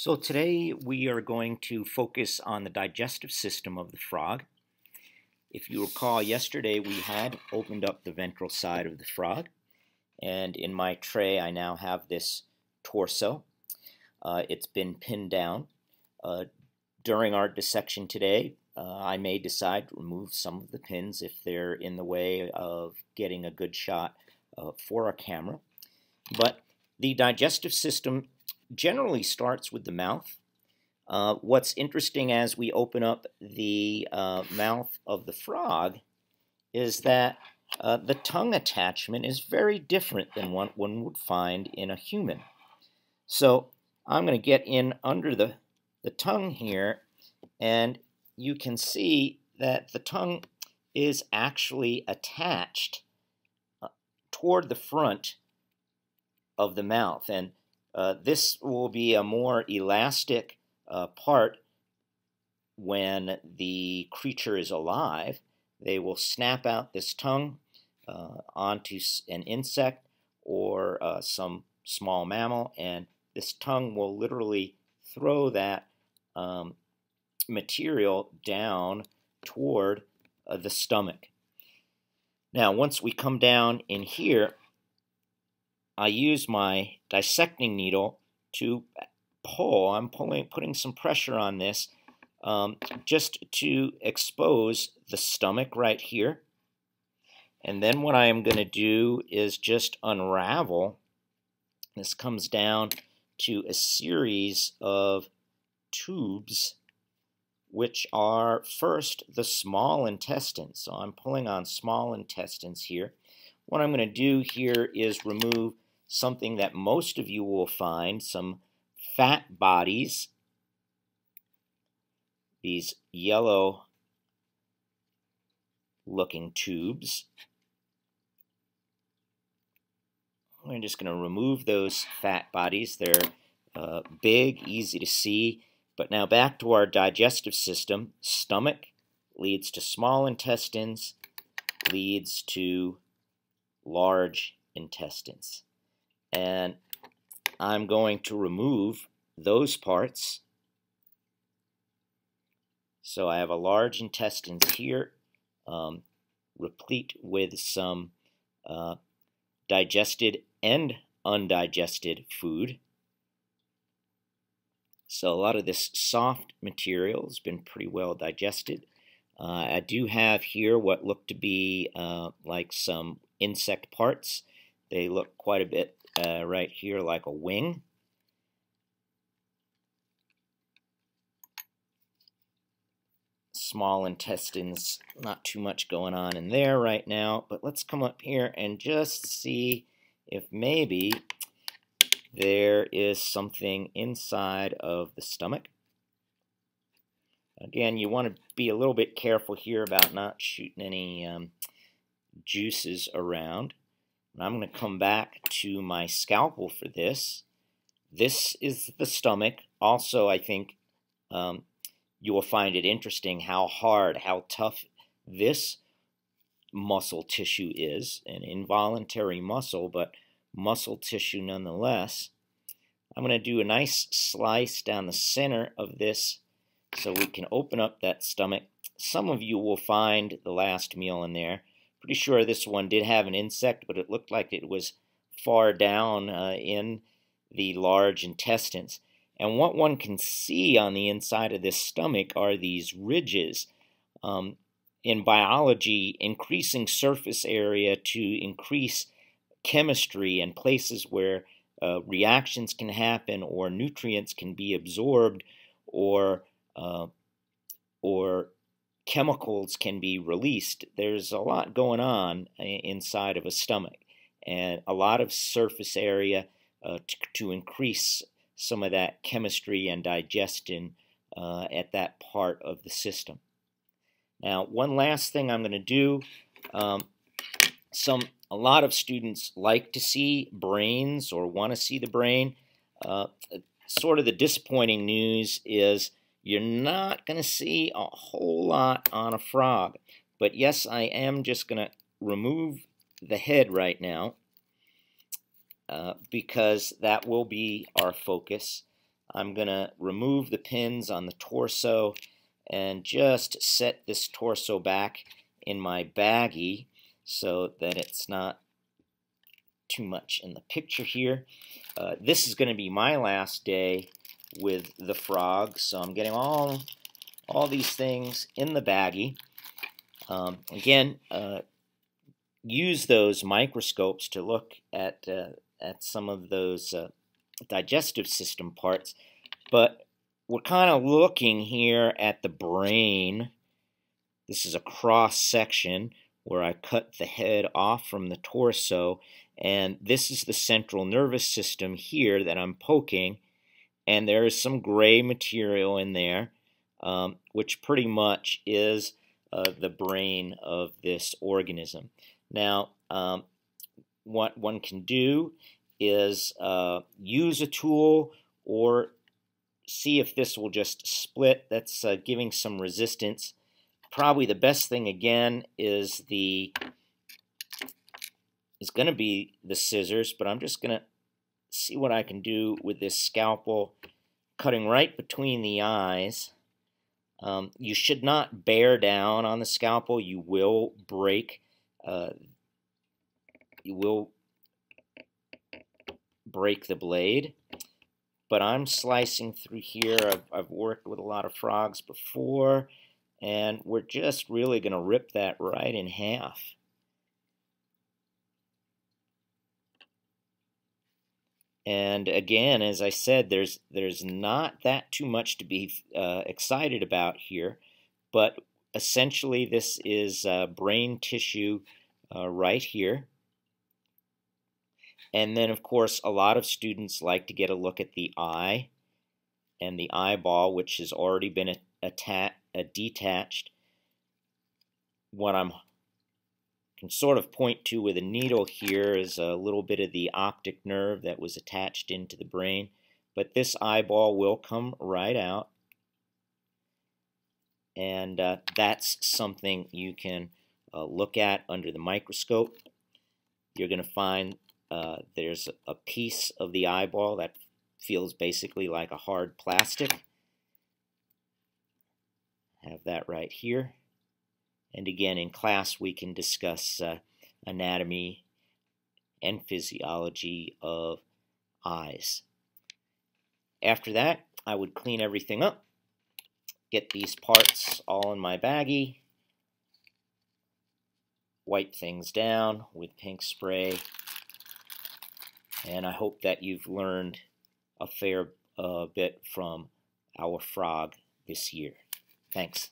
So today we are going to focus on the digestive system of the frog. If you recall, yesterday we had opened up the ventral side of the frog, and in my tray I now have this torso. It's been pinned down. During our dissection today, I may decide to remove some of the pins if they're in the way of getting a good shot for our camera. But the digestive system generally starts with the mouth. What's interesting as we open up the mouth of the frog is that the tongue attachment is very different than what one would find in a human. So I'm going to get in under the tongue here, and you can see that the tongue is actually attached toward the front of the mouth, and this will be a more elastic part when the creature is alive. They will snap out this tongue onto an insect or some small mammal, and this tongue will literally throw that material down toward the stomach. Now, once we come down in here, I use my dissecting needle to pull. I'm putting some pressure on this just to expose the stomach right here. And then what I am going to do is just unravel. This comes down to a series of tubes, which are first the small intestines. So I'm pulling on small intestines here. What I'm going to do here is remove something that most of you will find, some fat bodies, these yellow looking tubes. We're just going to remove those fat bodies. They're big, easy to see. But now back to our digestive system. Stomach leads to small intestines, leads to large intestines. And I'm going to remove those parts. So I have a large intestines here, replete with some digested and undigested food. So a lot of this soft material has been pretty well digested. I do have here what look to be like some insect parts. They look quite a bit right here like a wing. Small intestines, not too much going on in there right now, but let's come up here and just see if maybe there is something inside of the stomach. Again, you want to be a little bit careful here about not shooting any juices around. And I'm going to come back to my scalpel for this. This is the stomach. Also, I think you will find it interesting how hard, how tough this muscle tissue is. An involuntary muscle, but muscle tissue nonetheless. I'm going to do a nice slice down the center of this so we can open up that stomach. Some of you will find the last meal in there. Pretty sure this one did have an insect, but it looked like it was far down in the large intestines. And what one can see on the inside of this stomach are these ridges. In biology, increasing surface area to increase chemistry and places where reactions can happen or nutrients can be absorbed or chemicals can be released. There's a lot going on inside of a stomach, and a lot of surface area to increase some of that chemistry and digestion at that part of the system. Now, one last thing I'm going to do, a lot of students like to see brains or want to see the brain. Sort of the disappointing news is you're not going to see a whole lot on a frog. But yes, I am just going to remove the head right now because that will be our focus. I'm going to remove the pins on the torso and just set this torso back in my baggie so that it's not too much in the picture here. This is going to be my last day with the frog, so I'm getting all these things in the baggie. Again, use those microscopes to look at some of those digestive system parts, but we're kind of looking here at the brain. This is a cross section where I cut the head off from the torso, and this is the central nervous system here that I'm poking, and there is some gray material in there, which pretty much is the brain of this organism. Now, what one can do is use a tool or see if this will just split. That's giving some resistance. Probably the best thing again is going to be the scissors, but I'm just going to see what I can do with this scalpel, cutting right between the eyes. You should not bear down on the scalpel. You will break. You will break the blade. But I'm slicing through here. I've worked with a lot of frogs before, and we're just really going to rip that right in half. And again, as I said, there's not that too much to be excited about here, but essentially this is brain tissue right here. And then, of course, a lot of students like to get a look at the eye and the eyeball, which has already been detached. What I can sort of point to with a needle here is a little bit of the optic nerve that was attached into the brain. But this eyeball will come right out. And that's something you can look at under the microscope. You're going to find there's a piece of the eyeball that feels basically like a hard plastic. Have that right here. And again, in class we can discuss anatomy and physiology of eyes. After that, I would clean everything up, get these parts all in my baggie, wipe things down with pink spray, and I hope that you've learned a fair bit from our frog this year. Thanks.